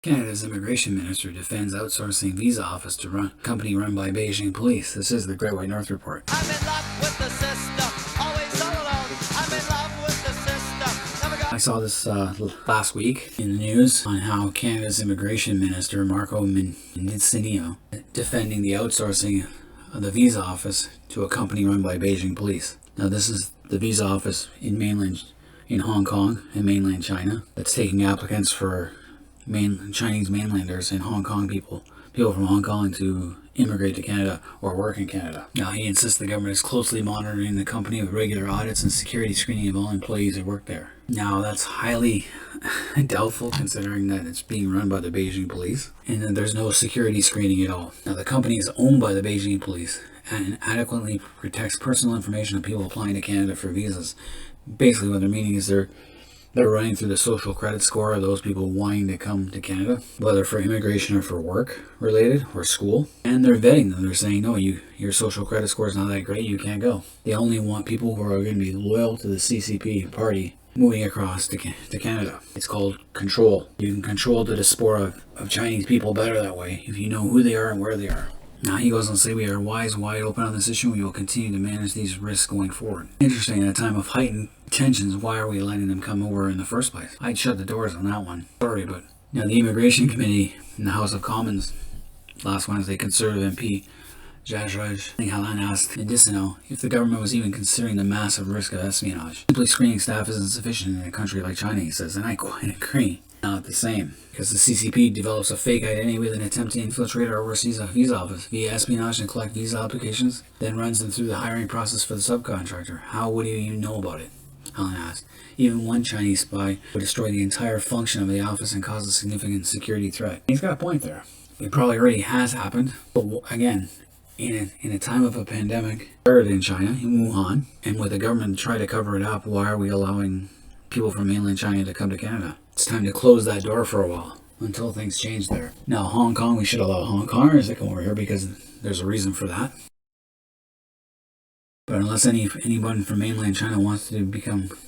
Canada's immigration minister defends outsourcing visa office to company run by Beijing police. This is the Great White North Report. I'm in love with the system, always all alone. I'm in love with the system. Never got I saw this last week in the news on how Canada's immigration minister, Marco Mendicino, defending the outsourcing of the visa office to a company run by Beijing police. Now, this is the visa office in Hong Kong and mainland China that's taking applicants for Chinese mainlanders and Hong Kong people from Hong Kong to immigrate to Canada or work in Canada. Now, he insists the government is closely monitoring the company with regular audits and security screening of all employees who work there. Now, that's highly doubtful considering that it's being run by the Beijing police and that there's no security screening at all. Now, the company is owned by the Beijing police and adequately protects personal information of people applying to Canada for visas. Basically, what they're meaning is they're running through the social credit score of those people wanting to come to Canada, whether for immigration or for work related or school. And they're vetting them. They're saying, no, your social credit score is not that great, you can't go. They only want people who are going to be loyal to the CCP party moving across to Canada. It's called control. You can control the diaspora of Chinese people better that way if you know who they are and where they are. Now, he goes on to say, we are wide open on this issue. We will continue to manage these risks going forward. Interesting, at a time of heightened tensions, why are we letting them come over in the first place? I'd shut the doors on that one. Sorry, but now the Immigration Committee in the House of Commons last Wednesday, Conservative MP Jajraj Halan asked Mendicino if the government was even considering the massive risk of espionage. Simply screening staff isn't sufficient in a country like China, he says, and I quite agree. Not the same, because the CCP develops a fake identity with an attempt to infiltrate our overseas visa office via espionage and collect visa applications, then runs them through the hiring process for the subcontractor. How would you even know about it? Alan asked. Even one Chinese spy would destroy the entire function of the office and cause a significant security threat. He's got a point there. It probably already has happened, but again, in a time of a pandemic, started in China, in Wuhan, and with the government trying to cover it up, why are we allowing people from mainland China to come to Canada? It's time to close that door for a while until things change there. Now, Hong Kong, we should allow Hong Kongers to come over here because there's a reason for that. But unless anyone from mainland China wants to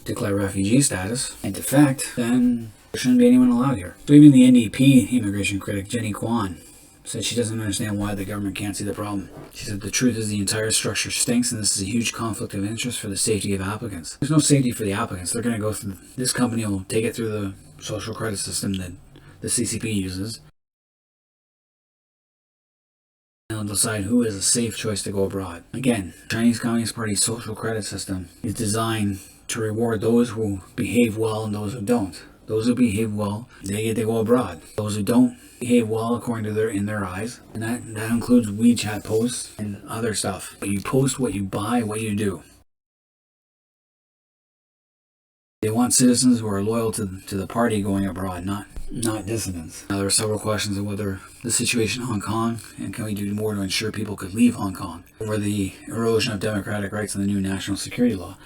declare refugee status and defect, then there shouldn't be anyone allowed here. So even the NDP immigration critic, Jenny Kwan, said she doesn't understand why the government can't see the problem. She said the truth is the entire structure stinks and this is a huge conflict of interest for the safety of applicants. There's no safety for the applicants. They're going to go through, this company will take it through the social credit system that the CCP uses. And they'll decide who is a safe choice to go abroad. Again, Chinese Communist Party social credit system is designed to reward those who behave well and those who don't. Those who behave well, they get to go abroad. Those who don't behave well according to in their eyes, and that includes WeChat posts and other stuff. But you post what you buy, what you do. They want citizens who are loyal to the party going abroad, not dissidents. Now, there are several questions of whether the situation in Hong Kong and can we do more to ensure people could leave Hong Kong over the erosion of democratic rights and the new national security law.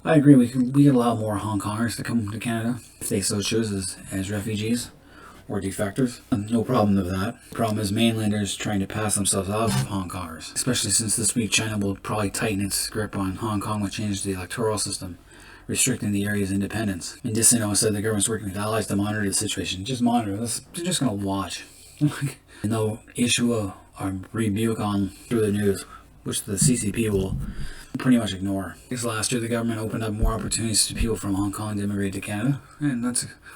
I agree, we could allow more Hong Kongers to come to Canada if they so choose as refugees or defectors. No problem with that. The problem is mainlanders trying to pass themselves off as Hong Kongers, especially since this week China will probably tighten its grip on Hong Kong with changes to the electoral system, restricting the area's independence. Mendicino said the government's working with allies to monitor the situation. Just monitor this. They're just going to watch. And they'll issue a rebuke on through the news, which the CCP will pretty much ignore. Because last year the government opened up more opportunities to people from Hong Kong to immigrate to Canada, and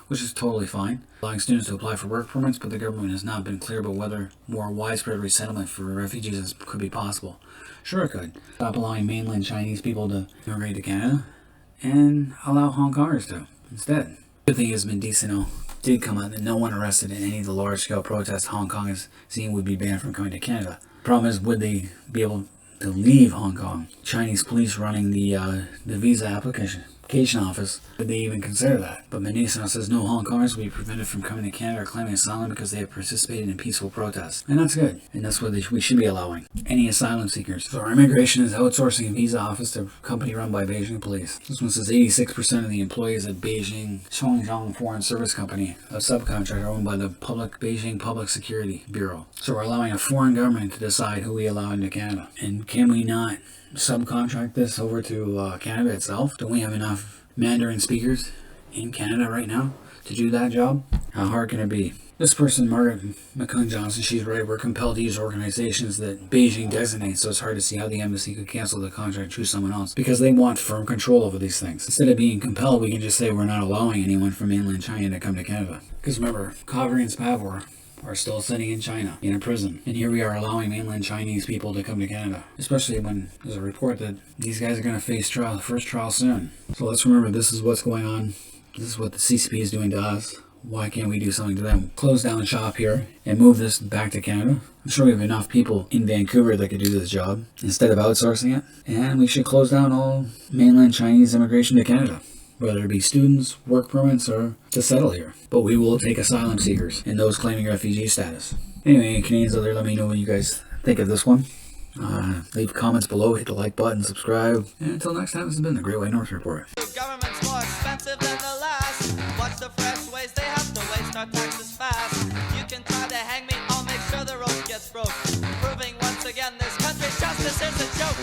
which is totally fine, allowing students to apply for work permits, but the government has not been clear about whether more widespread resettlement for refugees could be possible. Sure it could. Stop allowing mainland Chinese people to immigrate to Canada and allow Hong Kongers to instead. The good thing is Mendicino did come out that no one arrested in any of the large-scale protests Hong Kong is seeing would be banned from coming to Canada. The problem is, would they be able to leave Hong Kong? Chinese police running the visa application office, would they even consider that? But Mendicino says no Hong Kongers will be prevented from coming to Canada or claiming asylum because they have participated in peaceful protests. And that's good. And that's what we should be allowing. Any asylum seekers. So our immigration is outsourcing a visa office to a company run by Beijing police. This one says 86% of the employees at Beijing Shanghai Foreign Service Company, a subcontractor owned by the Beijing Public Security Bureau. So we're allowing a foreign government to decide who we allow into Canada. And can we not subcontract this over to Canada itself? Don't we have enough Mandarin speakers in Canada right now to do that job? How hard can it be? This person, Margaret McCune Johnson, she's right. We're compelled to use organizations that Beijing designates, so it's hard to see how the embassy could cancel the contract and choose someone else because they want firm control over these things. Instead of being compelled, we can just say we're not allowing anyone from mainland China to come to Canada. Because remember, Kaveri and Spavor are still sitting in China, in a prison. And here we are allowing mainland Chinese people to come to Canada. Especially when there's a report that these guys are going to face trial, first trial soon. So let's remember, this is what's going on. This is what the CCP is doing to us. Why can't we do something to them? Close down shop here and move this back to Canada. I'm sure we have enough people in Vancouver that could do this job instead of outsourcing it. And we should close down all mainland Chinese immigration to Canada, whether it be students, work permits, or to settle here. But we will take asylum seekers and those claiming refugee status. Anyway, Canadians out there, let me know what you guys think of this one. Leave comments below, hit the like button, subscribe. And until next time, this has been the Great White North Report. Government's more expensive than the last. Watch the fresh ways they have to waste our taxes fast. You can try to hang me, I'll make sure the rope gets broke. Proving once again this country's justice is a joke.